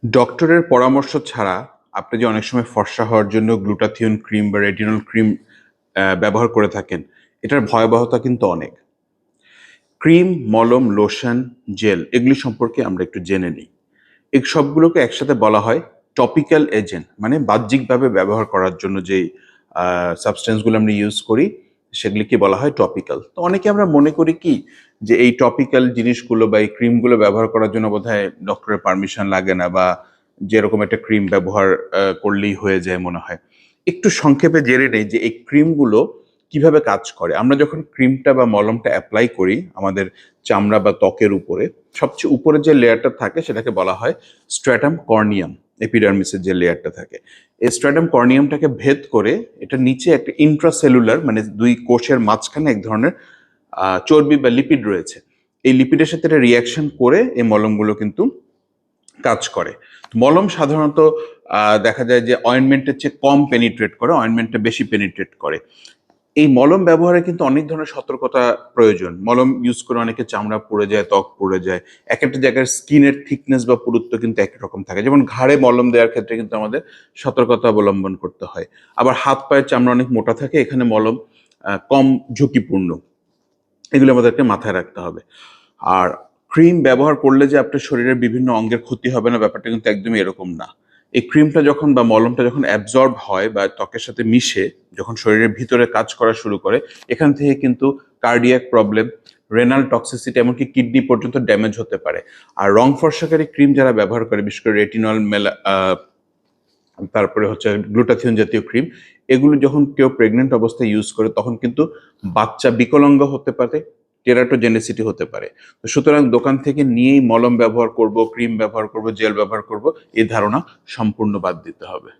ডক্টরের পরামর্শ ছাড়া আপনি যে অনেক সময় ফর্সা হওয়ার জন্য গ্লুটাথিয়ন ক্রিম বা রেটিনল ক্রিম ব্যবহার করে থাকেন, এটার ভয়াবহতা কিন্তু অনেক। ক্রিম, মলম, লোশন, জেল এগুলি সম্পর্কে আমরা একটু জেনে নিই। এই সবগুলোকে একসাথে বলা হয় টপিক্যাল এজেন্ট, মানে বাহ্যিকভাবে ব্যবহার করার জন্য যেই সাবস্টেন্সগুলো আমরা ইউজ করি সেগুলিকে বলা হয় টপিক্যাল। তো অনেকে আমরা মনে করি কি যে এই টপিক্যাল জিনিসগুলো বা এই ক্রিমগুলো ব্যবহার করার জন্য বোধহয় ডক্টরের পারমিশন লাগে না, বা যেরকম একটা ক্রিম ব্যবহার করলেই হয়ে যায় মনে হয়। একটু সংক্ষেপে জেনে নেই যে এই ক্রিমগুলো কিভাবে কাজ করে। আমরা যখন ক্রিমটা বা মলমটা অ্যাপ্লাই করি আমাদের চামড়া বা ত্বকের উপরে, সবচেয়ে উপরে যে লেয়ারটা থাকে সেটাকে বলা হয় স্ট্র্যাটাম কর্নিয়াম, এপিডার্মিসের যে লেয়ারটা থাকে। এই স্ট্র্যাটাম কর্নিয়ামটাকে ভেদ করে এটা নিচে একটা ইন্ট্রাসেলুলার, মানে দুই কোষের মাঝখানে এক ধরনের চর্বি বা লিপিড রয়েছে। এই লিপিডের সাথে এটা রিয়াকশন করে এই মলমগুলো কিন্তু কাজ করে। মলম সাধারণত দেখা যায় যে অয়েনমেন্টের চেয়ে কম পেনিট্রেট করে, অয়েনমেন্টটা বেশি পেনিট্রেট করে। এই মলম ব্যবহারে কিন্তু অনেক ধরনের সতর্কতা প্রয়োজন। মলম ইউজ করে অনেকে চামড়া পুড়ে যায়, ত্বক পুড়ে যায়। একেকটা জায়গার স্কিনের থিকনেস বা পুরুত্ব কিন্তু একই রকম থাকে। যেমন ঘাড়ে মলম দেওয়ার ক্ষেত্রে কিন্তু আমাদের সতর্কতা অবলম্বন করতে হয়। আবার হাত পায়ের চামড়া অনেক মোটা থাকে, এখানে মলম কম ঝুঁকিপূর্ণ। এগুলো আমাদেরকে মাথায় রাখতে হবে। আর ক্রিম ব্যবহার করলে যে আপনার শরীরের বিভিন্ন অঙ্গের ক্ষতি হবে না, ব্যাপারটা কিন্তু একদমই এরকম না। এই ক্রিমটা যখন বা মলমটা যখন অ্যাবজর্ব হয় বা ত্বকের সাথে মিশে যখন শরীরের ভিতরে কাজ করা শুরু করে, এখান থেকে কিন্তু কার্ডিয়াক প্রবলেম, রেনাল টক্সিসিটি, এমনকি কিডনি পর্যন্ত ড্যামেজ হতে পারে। আর রং ফর্সাকারী ক্রিম যারা ব্যবহার করে, বিশেষ করে রেটিনল, তারপরে হচ্ছে গ্লুটাথিয়ন জাতীয় ক্রিম, এগুলো যখন কেউ প্রেগনেন্ট অবস্থায় ইউজ করে তখন কিন্তু বাচ্চা বিকলাঙ্গ হতে পারে, টেরাটোজেনেসিটি হতে পারে। তো সুতরাং দোকান থেকে নিয়েই মলম ব্যবহার করব, ক্রিম ব্যবহার করব, জেল ব্যবহার করব, এই ধারণা সম্পূর্ণ বাদ দিতে হবে।